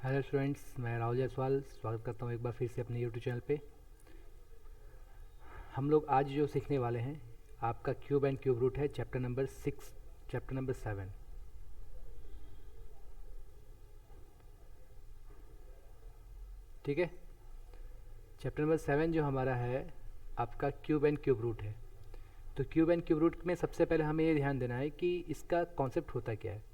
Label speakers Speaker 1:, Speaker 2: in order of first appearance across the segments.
Speaker 1: Hello students, मैं राहुल जायसवाल स्वागत करता हूँ एक बार फिर से अपने यूट्यूब चैनल पे। हम लोग आज जो सीखने वाले हैं आपका क्यूब एंड क्यूब रूट है, चैप्टर नंबर 6, चैप्टर नंबर 7। ठीक है, चैप्टर नंबर 7 जो हमारा है आपका क्यूब एंड क्यूब रूट है। तो क्यूब एंड क्यूब रूट में सबसे पहले हमें ये ध्यान देना है कि इसका कॉन्सेप्ट होता क्या है।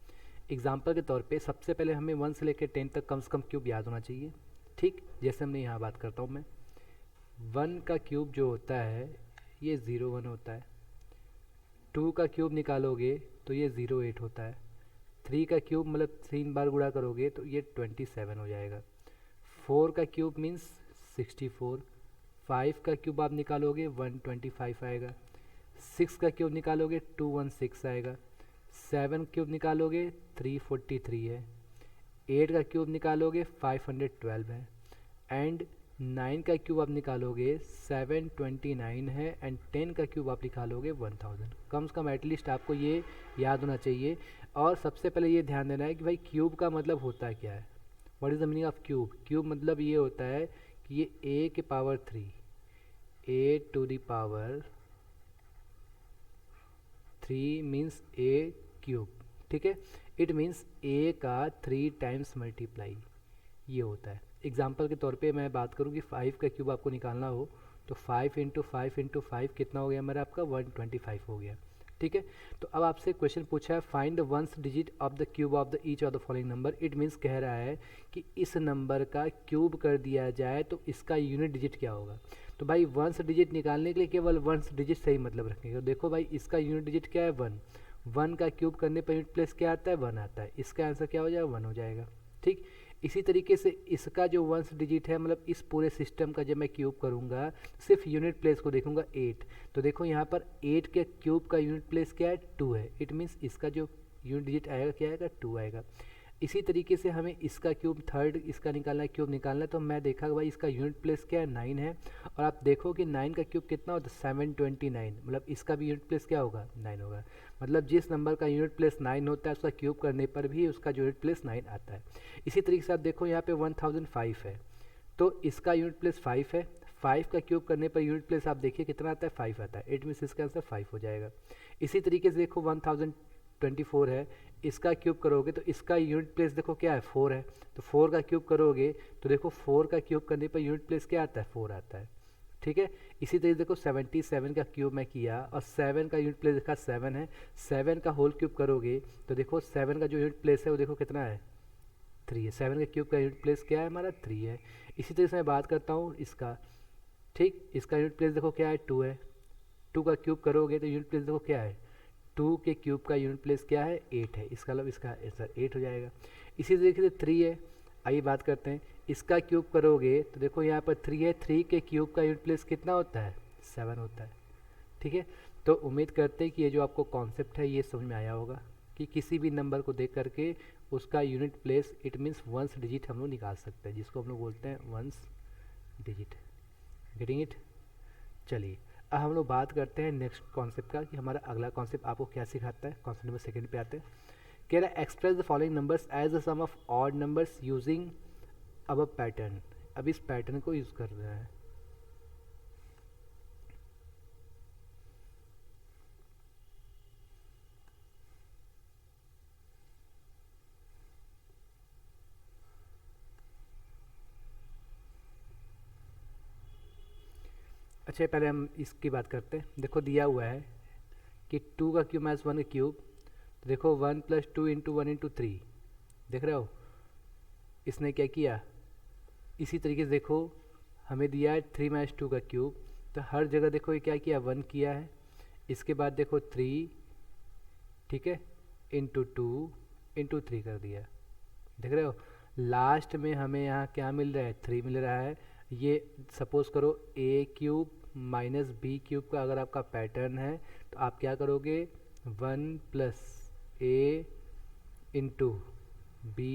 Speaker 1: एग्जाम्पल के तौर पे सबसे पहले हमें 1 से लेकर 10 तक कम से कम क्यूब याद होना चाहिए। ठीक, जैसे हमने यहाँ बात करता हूँ मैं, 1 का क्यूब जो होता है ये 0 1 होता है। 2 का क्यूब निकालोगे तो ये 0 8 होता है। 3 का क्यूब मतलब 3 बार गुणा करोगे तो ये 27 हो जाएगा। 4 का क्यूब मीन्स 64। 5 का क्यूब आप निकालोगे 125 आएगा। 6 का क्यूब निकालोगे 216 आएगा। 7 क्यूब निकालोगे 343 है। 8 का क्यूब निकालोगे 512 है। एंड 9 का क्यूब आप निकालोगे 729 है। एंड 10 का क्यूब आप निकालोगे 1000। कम से कम एटलीस्ट आपको ये याद होना चाहिए। और सबसे पहले ये ध्यान देना है कि भाई क्यूब का मतलब होता है क्या है। What is the meaning of cube. Cube मतलब ये होता है कि ये a के power 3, a to the power 3 means a cube. ठीक है, इट मीन्स a का 3 टाइम्स मल्टीप्लाई ये होता है। एग्जाम्पल के तौर पे मैं बात करूँ कि 5 का क्यूब आपको निकालना हो तो 5 इंटू 5 इंटू 5 कितना हो गया मेरा, आपका 125 हो गया। ठीक है, तो अब आपसे क्वेश्चन पूछा है find the ones digit of the cube of the each of the following number. It means कह रहा है कि इस नंबर का क्यूब कर दिया जाए तो इसका यूनिट डिजिट क्या होगा। तो भाई वंस डिजिट निकालने के लिए केवल वंस डिजिट से ही मतलब रखेंगे। तो देखो भाई इसका यूनिट डिजिट क्या है, 1। 1 का क्यूब करने पर यूनिट प्लेस क्या आता है, 1 आता है। इसका आंसर क्या हो जाएगा, 1 हो जाएगा। ठीक, इसी तरीके से इसका जो वंस डिजिट है मतलब इस पूरे सिस्टम का जब मैं क्यूब करूंगा सिर्फ यूनिट प्लेस को देखूंगा 8। तो देखो यहाँ पर 8 के क्यूब का यूनिट प्लेस क्या है, 2 है। इट मीन्स इसका जो यूनिट डिजिट आएगा क्या आएगा, 2 आएगा। इसी तरीके से हमें इसका क्यूब थर्ड इसका निकालना है, क्यूब निकालना है। तो मैं देखा भाई इसका यूनिट प्लेस क्या है, 9 है। और आप देखो कि 9 का क्यूब कितना होता है, 729। मतलब इसका भी यूनिट प्लेस क्या होगा, 9 होगा। मतलब जिस नंबर का यूनिट प्लेस 9 होता है उसका क्यूब करने पर भी उसका जो यूनिट प्लेस 9 आता है। इसी तरीके से आप देखो यहाँ पे 1005 है तो इसका यूनिट प्लेस 5 है। 5 का क्यूब करने पर यूनिट प्लेस आप देखिए कितना आता है, 5 आता है। इट मीन्स इसका आंसर 5 हो जाएगा। इसी तरीके से देखो 1024 है, इसका क्यूब करोगे तो इसका यूनिट प्लेस देखो क्या है, 4 है। तो 4 का क्यूब करोगे तो देखो 4 का क्यूब करने पर यूनिट प्लेस क्या आता है, 4 आता है। ठीक है, इसी तरीके देखो 77 का क्यूब मैं किया और 7 का यूनिट प्लेस देखा 7 है। 7 का होल क्यूब करोगे तो देखो 7 का जो यूनिट प्लेस है वो देखो कितना है, 3 है। 7 के क्यूब का यूनिट प्लेस क्या है हमारा, 3 है। इसी तरह से मैं बात करता हूँ इसका। ठीक, इसका यूनिट प्लेस देखो क्या है, 2 है। 2 का क्यूब करोगे तो यूनिट प्लेस देखो क्या है, 2 के क्यूब का यूनिट प्लेस क्या है, 8 है। इसका मतलब इसका आंसर 8 हो जाएगा। इसी तरीके से 3 है। आइए बात करते हैं, इसका क्यूब करोगे तो देखो यहाँ पर 3 है। 3 के क्यूब का यूनिट प्लेस कितना होता है, 7 होता है। ठीक है, तो उम्मीद करते हैं कि ये जो आपको कॉन्सेप्ट है ये समझ में आया होगा कि किसी भी नंबर को देख करके उसका unit place it means ones digit हम लोग निकाल सकते हैं, जिसको हम लोग बोलते हैं वंस डिजिट। Getting it. चलिए अब हम लोग बात करते हैं नेक्स्ट कॉन्सेप्ट का कि हमारा अगला कॉन्सेप्ट आपको क्या सिखाता है। कॉन्सेप्ट नंबर सेकंड पे आते हैं। कह रहा है express the following numbers as the sum of odd numbers using अब पैटर्न। अब इस पैटर्न को यूज़ कर रहा है। अच्छा पहले हम इसकी बात करते हैं। देखो दिया हुआ है कि 2 का क्यूब माइनस 1 का क्यूब। तो देखो 1 + 2 × 1 × 3, देख रहे हो इसने क्या किया। इसी तरीके से देखो हमें दिया है 3 - 2 का क्यूब। तो हर जगह देखो ये क्या किया, 1 किया है। इसके बाद देखो 3, ठीक है, × 2 × 3 कर दिया। देख रहे हो लास्ट में हमें यहाँ क्या मिल रहा है, 3 मिल रहा है। ये सपोज करो a³ - b³ का अगर आपका पैटर्न है तो आप क्या करोगे, 1 + a × b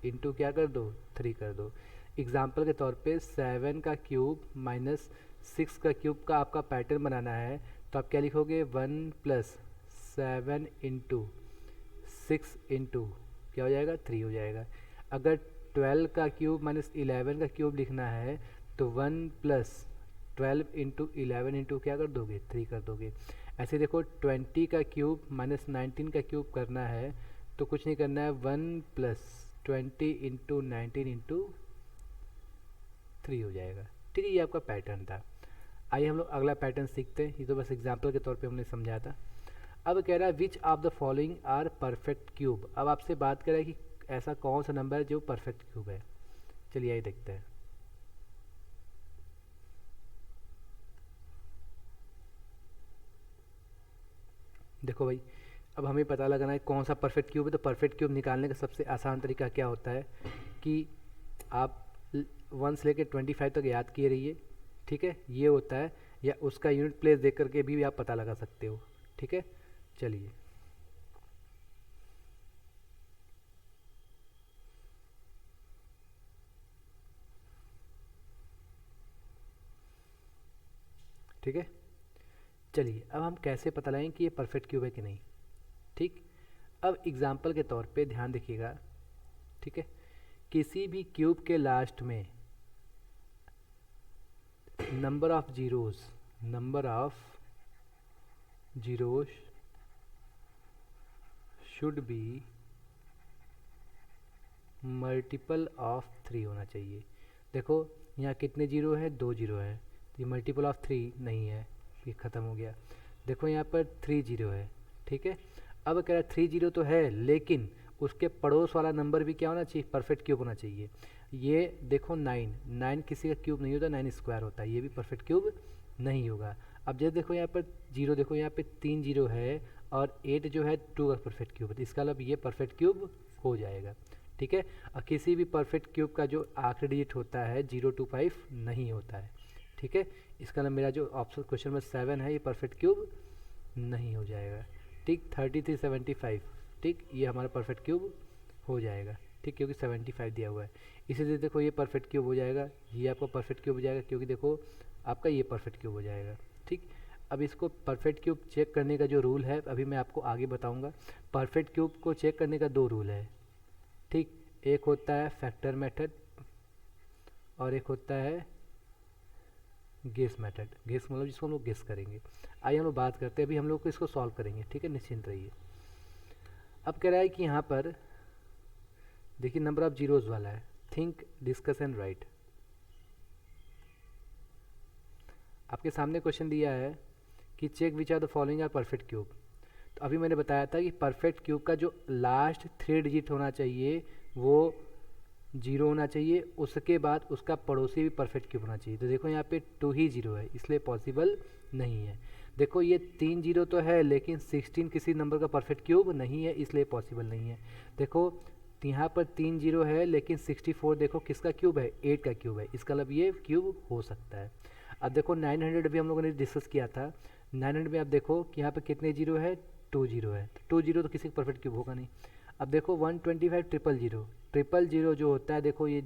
Speaker 1: इंटू क्या कर दो, 3 कर दो। एग्जाम्पल के तौर पे 7 का क्यूब -6 का क्यूब का आपका पैटर्न बनाना है तो आप क्या लिखोगे, 1 + 7 × 6 इंटू क्या हो जाएगा, 3 हो जाएगा। अगर 12 का क्यूब माइनस 11 का क्यूब लिखना है तो 1 प्लस 12 इंटू 11 इंटू क्या कर दोगे 3 कर दोगे। ऐसे देखो 20 का क्यूब माइनस 19 का क्यूब करना है तो कुछ नहीं करना है, 1 प्लस 20 इंटू 19 इंटू 3 हो जाएगा। ठीक है, ये आपका पैटर्न था। आइए हम लोग अगला पैटर्न सीखते हैं, ये तो बस एग्जाम्पल के तौर पे हमने समझा था। अब कह रहा है which of the following are perfect cube. अब आपसे बात कर रहा है कि ऐसा कौन सा नंबर है जो परफेक्ट क्यूब है। चलिए आइए देखते हैं। देखो भाई, अब हमें पता लगाना है कौन सा परफेक्ट क्यूब है। तो परफेक्ट क्यूब निकालने का सबसे आसान तरीका क्या होता है कि आप 1 से लेकर 25 तक याद किए रहिए। ठीक है, ये होता है, या उसका यूनिट प्लेस देख करके भी आप पता लगा सकते हो। ठीक है, चलिए ठीक है, चलिए अब हम कैसे पता लगाएं कि ये परफेक्ट क्यूब है कि नहीं। ठीक, अब एग्जाम्पल के तौर पे ध्यान देखिएगा। ठीक है, किसी भी क्यूब के लास्ट में number of zeros should be multiple of 3 होना चाहिए। देखो यहाँ कितने जीरो है, 2 जीरो है, तो ये मल्टीपल ऑफ 3 नहीं है, ये ख़त्म हो गया। देखो यहाँ पर 3 जीरो है। ठीक है, अब कह रहा है 3 जीरो तो है, लेकिन उसके पड़ोस वाला नंबर भी क्या होना चाहिए, परफेक्ट क्यूब होना चाहिए। ये देखो 9 किसी का क्यूब नहीं होता, 9 स्क्वायर होता है, ये भी परफेक्ट क्यूब नहीं होगा। अब जैसे देखो यहाँ पर जीरो, देखो यहाँ पे 3 जीरो है और 8 जो है 2 का परफेक्ट क्यूब है, तो इसका मतलब ये परफेक्ट क्यूब हो जाएगा। ठीक है, और किसी भी परफेक्ट क्यूब का जो आखिरी डिजिट होता है 025 नहीं होता है। ठीक है, इसका मतलब मेरा जो ऑप्शन क्वेश्चन नंबर 7 है ये परफेक्ट क्यूब नहीं हो जाएगा। ठीक, 3375, ठीक, ये हमारा परफेक्ट क्यूब हो जाएगा। ठीक, क्योंकि 75 दिया हुआ है, इसीलिए देखो ये परफेक्ट क्यूब हो जाएगा, ये आपका परफेक्ट क्यूब हो जाएगा, क्योंकि देखो आपका ये परफेक्ट क्यूब हो जाएगा। ठीक, अब इसको परफेक्ट क्यूब चेक करने का जो रूल है अभी मैं आपको आगे बताऊंगा। परफेक्ट क्यूब को चेक करने का 2 रूल है। ठीक, एक होता है फैक्टर मेथड और एक होता है गेस मेथड। गेस मतलब जिसको हम लोग गेस करेंगे। आइए हम लोग बात करते हैं, अभी हम लोग को इसको सॉल्व करेंगे। ठीक है, निश्चिंत रहिए। अब कह रहा है कि यहाँ पर देखिए नंबर ऑफ जीरोज वाला है, थिंक डिस्कस एंड राइट। आपके सामने क्वेश्चन दिया है कि check which are the following are perfect cube. तो अभी मैंने बताया था कि परफेक्ट क्यूब का जो लास्ट 3 डिजिट होना चाहिए वो 0 होना चाहिए, उसके बाद उसका पड़ोसी भी परफेक्ट क्यूब होना चाहिए। तो देखो यहाँ पे 2 ही 0 है, इसलिए पॉसिबल नहीं है। देखो ये 3 जीरो तो है, लेकिन 16 किसी नंबर का परफेक्ट क्यूब नहीं है, इसलिए पॉसिबल नहीं है। देखो यहाँ पर 3 जीरो है, लेकिन 64 देखो किसका क्यूब है, 8 का क्यूब है, इसका मतलब ये क्यूब हो सकता है। अब देखो 900 भी हम लोगों ने डिस्कस किया था। 900 में आप देखो कि यहाँ पर कितने जीरो है, 2 जीरो है, तो 2 जीरो तो किसी का परफेक्ट क्यूब होगा नहीं। अब देखो 125 ट्रिपल जीरो जो होता है, देखो ये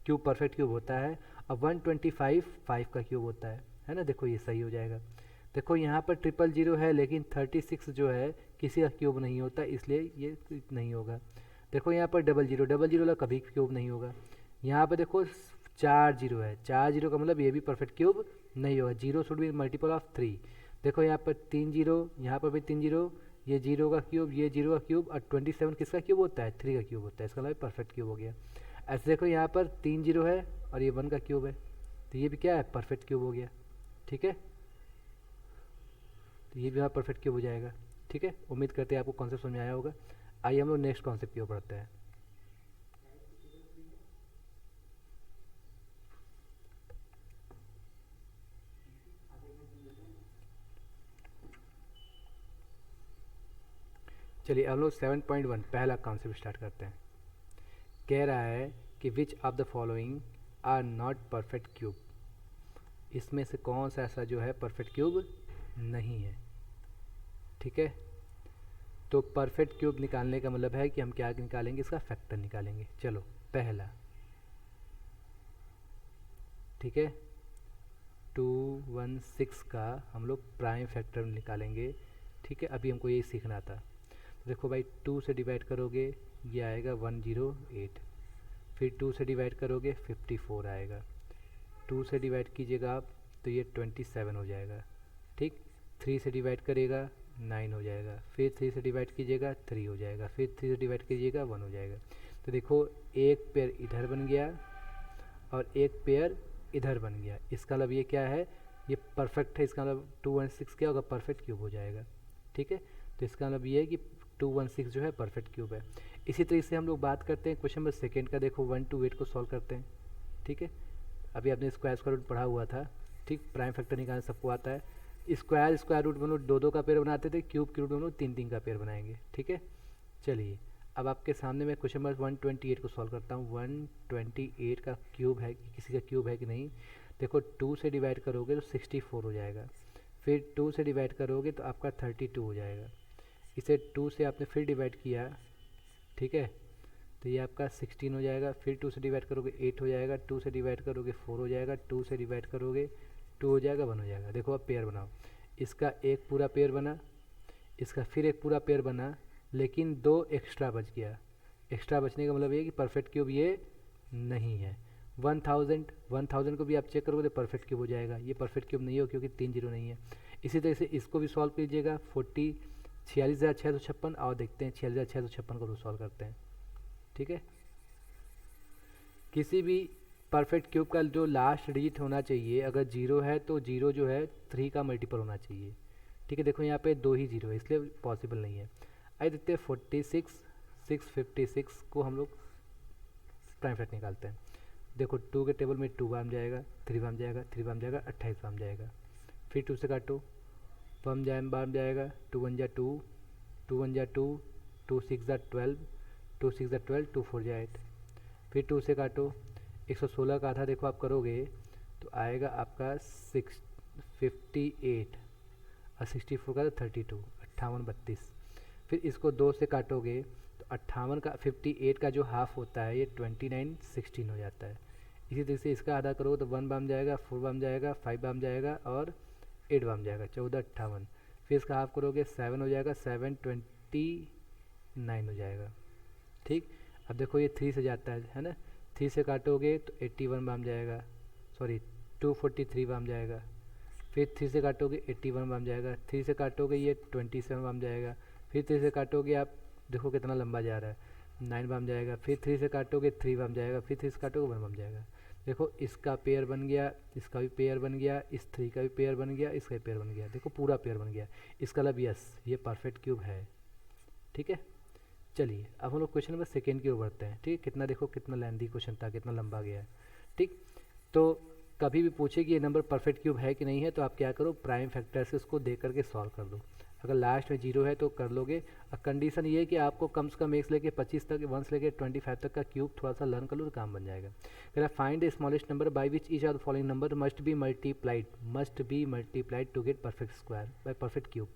Speaker 1: क्यूब परफेक्ट क्यूब होता है। अब 125 5 का क्यूब होता है ना, देखो ये सही हो जाएगा। देखो यहाँ पर ट्रिपल जीरो है, लेकिन 36 जो है किसी का क्यूब नहीं होता, इसलिए ये नहीं होगा। देखो यहाँ पर डबल जीरो वाला कभी क्यूब नहीं होगा। यहाँ पर देखो 4 जीरो है, 4 जीरो का मतलब ये भी परफेक्ट क्यूब नहीं होगा। Zero should be multiple of 3। देखो यहाँ पर 3 जीरो, यहाँ पर भी 3 जीरो, ये जीरो का क्यूब, ये जीरो का क्यूब, और 27 किसका क्यूब होता है, 3 का क्यूब होता है, इसका मतलब परफेक्ट क्यूब हो गया। ऐसे देखो यहाँ पर 3 जीरो है और ये 1 का क्यूब है, तो ये भी क्या है, परफेक्ट क्यूब हो गया। ठीक है, तो ये भी यहाँ परफेक्ट क्यूब हो जाएगा। ठीक है, उम्मीद करते हैं आपको कॉन्सेप्ट समझ में आया होगा। आइए हम लोग नेक्स्ट कॉन्सेप्ट की ओर बढ़ते हैं। चलिए हम लोग 7.1 पहला कॉन्सेप्ट स्टार्ट करते हैं। कह रहा है कि which of the following are not perfect cube. इसमें से कौन सा ऐसा जो है परफेक्ट क्यूब नहीं है। ठीक है, तो परफेक्ट क्यूब निकालने का मतलब है कि हम क्या निकालेंगे, इसका फैक्टर निकालेंगे। चलो पहला, ठीक है, 216 का हम लोग प्राइम फैक्टर निकालेंगे। ठीक है, अभी हमको ये सीखना था। तो देखो भाई 2 से डिवाइड करोगे ये आएगा 108, फिर 2 से डिवाइड करोगे 54 आएगा, 2 से डिवाइड कीजिएगा आप तो ये 27 हो जाएगा, ठीक। 3 से डिवाइड करेगा 9 हो जाएगा, फिर 3 से डिवाइड कीजिएगा 3 हो जाएगा, फिर 3 से डिवाइड कीजिएगा 1 हो जाएगा। तो देखो एक पेयर इधर बन गया और एक पेयर इधर बन गया, इसका मतलब ये क्या है, ये परफेक्ट है, इसका मतलब 216 क्या होगा, परफेक्ट क्यूब हो जाएगा, ठीक है। तो इसका मतलब ये है कि 216 जो है परफेक्ट क्यूब है। इसी तरीके से हम लोग बात करते हैं क्वेश्चन नंबर सेकेंड का। देखो 1 to 8 को सॉल्व करते हैं, ठीक है। अभी आपने स्क्वायर रूट पढ़ा हुआ था, ठीक। प्राइम फैक्टर निकालना सबको आता है। स्क्वायर रूट हम लोग 2 का पेयर बनाते थे, क्यूब के रूट हम लोग 3 का पेयर बनाएंगे, ठीक है। चलिए अब आपके सामने मैं क्वेश्चन नंबर 128 को सॉल्व करता हूँ। 128 का क्यूब है कि किसी का क्यूब है कि नहीं। देखो 2 से डिवाइड करोगे तो 64 हो जाएगा, फिर 2 से डिवाइड करोगे तो आपका 32 हो जाएगा। इसे 2 से आपने फिर डिवाइड किया, ठीक है, तो ये आपका 16 हो जाएगा। फिर 2 से डिवाइड करोगे 8 हो जाएगा, 2 से डिवाइड करोगे 4 हो जाएगा, 2 से डिवाइड करोगे 2 हो जाएगा, 1 हो जाएगा। देखो अब पेयर बनाओ, इसका एक पूरा पेयर बना, इसका फिर एक पूरा पेयर बना, लेकिन 2 एक्स्ट्रा बच गया। एक्स्ट्रा बचने का मतलब ये कि परफेक्ट क्यूब ये नहीं है। 1000 को भी आप चेक करोगे तो परफेक्ट क्यूब हो जाएगा, ये परफेक्ट क्यूब नहीं हो क्योंकि 3 जीरो नहीं है। इसी तरह से इसको भी सॉल्व कीजिएगा। 46,656 और देखते हैं 46,656 को सॉल्व करते हैं, ठीक है। किसी भी परफेक्ट क्यूब का जो लास्ट डिजिट होना चाहिए, अगर जीरो है तो जीरो जो है 3 का मल्टीपल होना चाहिए, ठीक है। देखो यहाँ पे 2 ही जीरो है इसलिए पॉसिबल नहीं है। आइए देखते हैं 656 को हम लोग प्राइम फैक्टर निकालते हैं। देखो 2 के टेबल में 2 बाम जाएगा, 3 बाम जाएगा, 3 बाम जाएगा, 28 बाम जाएगा। फिर 2 से काटो, बाम जाएगा, 2 1 जा 2, 2 1 जा 2, 2 6 जा 12, 2 6 जा 12, 2 4 जा 8। फिर 2 से काटो, 116 का आधा देखो आप करोगे तो आएगा आपका 58 और 64 का 32, 58 32। फिर इसको 2 से काटोगे तो 58 का 58 का जो हाफ होता है ये 29 16 हो जाता है। इसी तरह से इसका आधा करोगे तो 1 बाम जाएगा, 4 बाम जाएगा, 5 बाम जाएगा और 8 बाम जाएगा, 14 58। फिर इसका हाफ करोगे 7 हो जाएगा, 7 29 हो जाएगा, ठीक। अब देखो ये 3 से जाता है ना, 3 से काटोगे तो 81 बाम जाएगा, सॉरी 243 बाम जाएगा। फिर 3 से काटोगे 81 बाम जाएगा, 3 से काटोगे ये 27 बाम जाएगा। फिर 3 से काटोगे आप देखो कितना लंबा जा रहा है, 9 बाम जाएगा। फिर 3 से काटोगे 3 बाम जाएगा, फिर 3 से काटोगे 1 बाम जाएगा। देखो इसका पेयर बन गया, इसका भी पेयर बन गया, इस 3 का भी पेयर बन गया, इसका भी पेयर बन गया। देखो पूरा पेयर बन गया, इसका मतलब यस ये परफेक्ट क्यूब है, ठीक है। चलिए अब हम लोग क्वेश्चन नंबर सेकेंड की ओर बढ़ते हैं, ठीक है। कितना देखो कितना लेंथी क्वेश्चन था, कितना लंबा गया है, ठीक। तो कभी भी पूछे कि ये नंबर परफेक्ट क्यूब है कि नहीं है तो आप क्या करो, प्राइम फैक्टर से उसको दे करके सॉल्व कर दो। अगर लास्ट में जीरो है तो कर लोगे। और कंडीशन ये है कि आपको कम से कम 1 से लेके 25 तक, 1 से लेके 25 तक का क्यूब थोड़ा सा लर्न कर लो तो काम बन जाएगा। अगर find the smallest number by which each of the following number must be multiplied to get perfect square by perfect cube.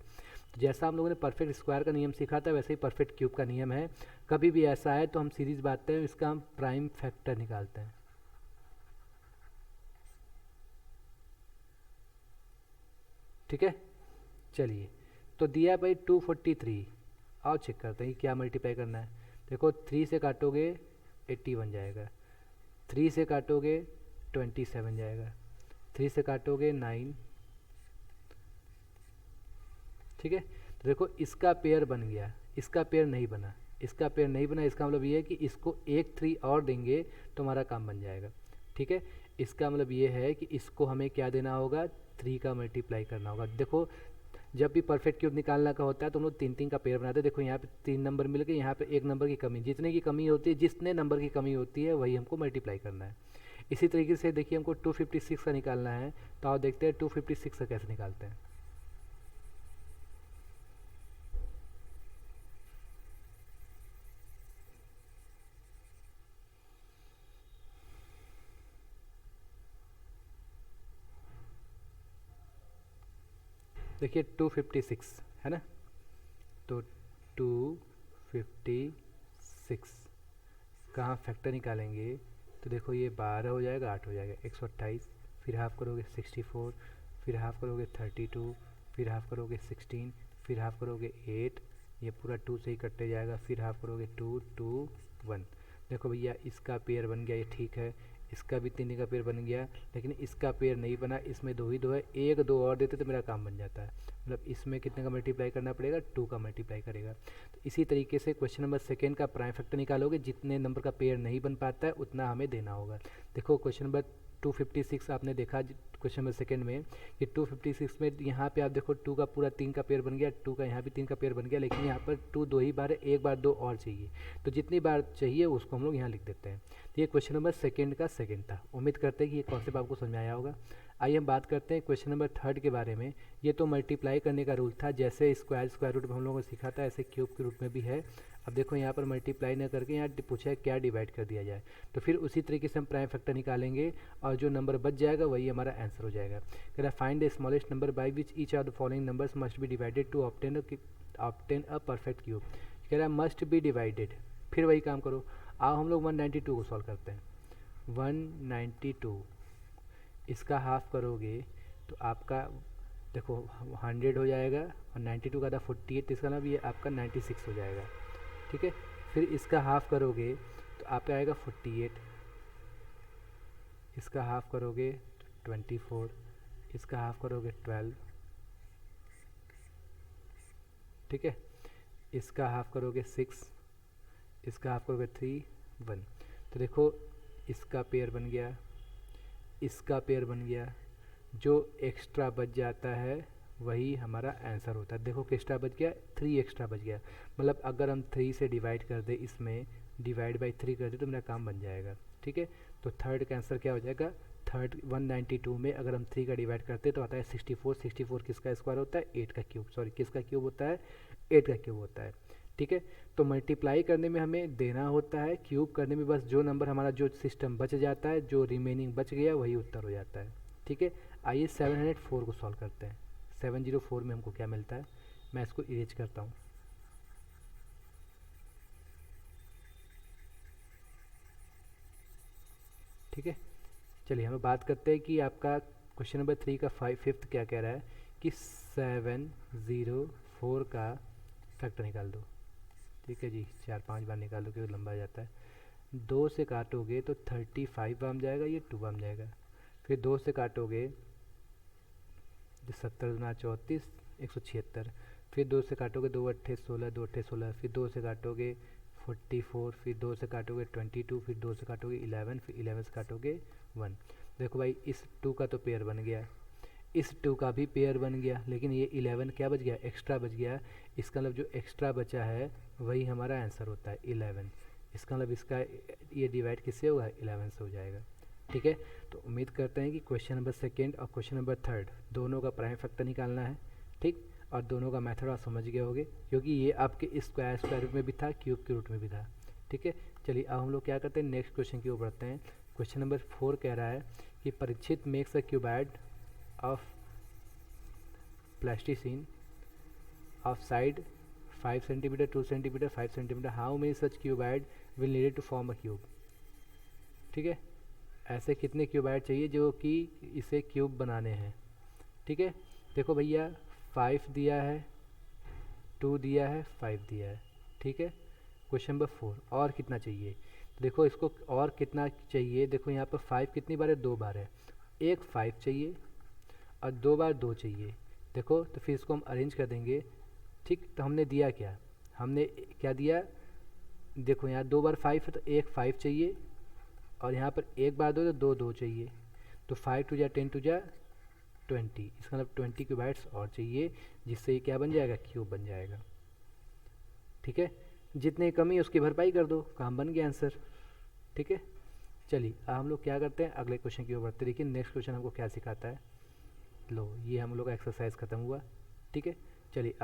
Speaker 1: जैसा हम लोगों ने परफेक्ट स्क्वायर का नियम सीखा था वैसे ही परफेक्ट क्यूब का नियम है। कभी भी ऐसा है तो हम सीरीज बात हैं, इसका हम प्राइम फैक्टर निकालते हैं, ठीक है। चलिए तो दिया भाई 243, आओ चेक करते हैं क्या मल्टीप्लाई करना है। देखो 3 से काटोगे 81 जाएगा, 3 से काटोगे 27 जाएगा, 3 से काटोगे 9, ठीक है। तो देखो इसका पेयर बन गया, इसका पेयर नहीं बना, इसका पेयर नहीं बना, इसका मतलब ये है कि इसको एक 3 और देंगे तो हमारा काम बन जाएगा, ठीक है। इसका मतलब ये है कि इसको हमें क्या देना होगा, 3 का मल्टीप्लाई करना होगा। देखो जब भी परफेक्ट क्यूब निकालना का होता है तो हम लोग 3 का पेयर बनाते हैं। देखो यहाँ पे 3 नंबर मिल गए, यहाँ पे 1 नंबर की कमी, जितने की कमी होती है, जितने नंबर की कमी होती है वही हमको मल्टीप्लाई करना है। इसी तरीके से देखिए हमको 256 का निकालना है, तो आप देखते हैं 256 का कैसे निकालते हैं। देखिए 256 है ना, तो 256 कहाँ फैक्टर निकालेंगे, तो देखो ये 12 हो जाएगा, 8 हो जाएगा, 128। फिर हाफ करोगे 64, फिर हाफ करोगे 32, फिर हाफ करोगे 16, फिर हाफ करोगे 8, ये पूरा 2 से ही कटते जाएगा। फिर हाफ करोगे 2 2 1, देखो भैया इसका पेयर बन गया, ये ठीक है, इसका भी 3 का पेयर बन गया, लेकिन इसका पेयर नहीं बना, इसमें 2 ही 2 है, 1 2 और देते तो मेरा काम बन जाता है। मतलब इसमें कितने का मल्टीप्लाई करना पड़ेगा, 2 का मल्टीप्लाई करेगा। तो इसी तरीके से क्वेश्चन नंबर सेकेंड का प्राइम फैक्टर निकालोगे, जितने नंबर का पेयर नहीं बन पाता है उतना हमें देना होगा। देखो क्वेश्चन नंबर 256 आपने देखा क्वेश्चन नंबर सेकंड में कि 256 में यहाँ पे आप देखो 2 का पूरा 3 का पेयर बन गया, 2 का यहाँ भी 3 का पेयर बन गया, लेकिन यहाँ पर 2 2 ही बार है, एक बार 2 और चाहिए, तो जितनी बार चाहिए उसको हम लोग यहाँ लिख देते हैं। तो ये क्वेश्चन नंबर सेकंड का सेकंड था। उम्मीद करते हैं कि ये कॉन्सेप्ट आपको समझ में आया होगा। आइए हम बात करते हैं क्वेश्चन नंबर थर्ड के बारे में। ये तो मल्टीप्लाई करने का रूल था, जैसे स्क्वायर रूट में हम लोगों को सीखा था, ऐसे क्यूब के रूट में भी है। अब देखो यहाँ पर मल्टीप्लाई ना करके यहाँ पूछा है क्या डिवाइड कर दिया जाए, तो फिर उसी तरीके से हम प्राइम फैक्टर निकालेंगे और जो नंबर बच जाएगा वही हमारा आंसर हो जाएगा। कह रहा है find the smallest number by which each of the following numbers must be divided to obtain a perfect cube. कह रहा है मस्ट बी डिवाइडेड, फिर वही काम करो। आओ हम लोग 192 को सॉल्व करते हैं। 192 इसका हाफ करोगे तो आपका देखो 100 हो जाएगा, और 92 का था 48, इसका ना भी आपका 96 हो जाएगा, ठीक है। फिर इसका हाफ करोगे तो आपका आएगा 48, इसका हाफ करोगे तो 24, इसका हाफ करोगे 12, ठीक है। इसका हाफ करोगे 6, इसका हाफ करोगे 3 1। तो देखो इसका पेयर बन गया, इसका पेयर बन गया, जो एक्स्ट्रा बच जाता है वही हमारा आंसर होता है। देखो कि एक्स्ट्रा बच गया, 3 एक्स्ट्रा बच गया, मतलब अगर हम 3 से डिवाइड कर दे, इसमें डिवाइड बाई 3 कर दे तो मेरा काम बन जाएगा, ठीक है। तो थर्ड का आंसर क्या हो जाएगा, थर्ड 192 में अगर हम 3 का डिवाइड करते तो आता है 64। 64 किसका स्क्वायर होता है, 8 का क्यूब, सॉरी किसका क्यूब होता है, 8 का क्यूब होता है, ठीक है। तो मल्टीप्लाई करने में हमें देना होता है, क्यूब करने में बस जो नंबर हमारा जो सिस्टम बच जाता है, जो रिमेनिंग बच गया वही उत्तर हो जाता है, ठीक है। आइए 704 को सॉल्व करते हैं। 704 में हमको क्या मिलता है, मैं इसको इरेज करता हूँ। ठीक है, चलिए हम बात करते हैं कि आपका क्वेश्चन नंबर 3 का फिफ्थ क्या कह रहा है कि 704 का फैक्टर निकाल दो। ठीक है जी, 4-5 बार निकाल दो क्योंकि लंबा जाता है। 2 से काटोगे तो 35 बन जाएगा, ये 2 बन जाएगा। फिर 2 से काटोगे 70 गुना 34 176। फिर 2 से काटोगे 2 अट्ठे 16, 2 अट्ठे 16। फिर 2 से काटोगे 44, फिर 2 से काटोगे 22, फिर 2 से काटोगे 11, फिर 11 से काटोगे 1। देखो भाई इस 2 का तो पेयर बन गया, इस 2 का भी पेयर बन गया, लेकिन ये 11 क्या बच गया, एक्स्ट्रा बच गया। इसका मतलब जो एक्स्ट्रा बचा है वही हमारा आंसर होता है 11। इसका मतलब इसका ये डिवाइड किससे होगा, 11 से हो जाएगा। ठीक है, तो उम्मीद करते हैं कि क्वेश्चन नंबर सेकेंड और क्वेश्चन नंबर थर्ड दोनों का प्राइम फैक्टर निकालना है, ठीक, और दोनों का मेथड आप समझ गए होंगे क्योंकि ये आपके स्क्वायर रूट में भी था, क्यूब के रूट में भी था। ठीक है, चलिए अब हम लोग क्या करते हैं, नेक्स्ट क्वेश्चन की ओर बढ़ते हैं। क्वेश्चन नंबर 4 कह रहा है कि Parikshit makes a cuboid of plasticine of side 5 centimetre 2 centimetre 5 centimetre, how many such cuboid will needed to form a cube. ठीक है, ऐसे कितने क्यूबॉइड चाहिए जो कि इसे क्यूब बनाने हैं। ठीक है, देखो भैया 5 दिया है, 2 दिया है, 5 दिया है। ठीक है, क्वेश्चन नंबर 4 और कितना चाहिए, तो देखो इसको और कितना चाहिए, देखो यहाँ पर 5 कितनी बार है, 2 बार है, एक 5 चाहिए और 2 बार 2 चाहिए। देखो तो फिर इसको हम अरेंज कर देंगे। ठीक, तो हमने दिया क्या, हमने क्या दिया, देखो यहाँ 2 बार 5 है तो एक 5 चाहिए, और यहाँ पर एक बार 2 तो 2 2 चाहिए, तो 5 2 जा 10 2 जा 20, इसका मतलब 20 क्यूबाइट्स और चाहिए, जिससे ये क्या बन जाएगा, क्यूब बन जाएगा। ठीक है, जितने कमी है उसकी भरपाई कर दो, काम बन गया आंसर। ठीक है, चलिए अब हम लोग क्या करते हैं, अगले क्वेश्चन की ओर बढ़ते हैं। देखिए नेक्स्ट क्वेश्चन हमको क्या सिखाता है, लो ये हम लोग का एक्सरसाइज खत्म हुआ। ठीक है, चलिए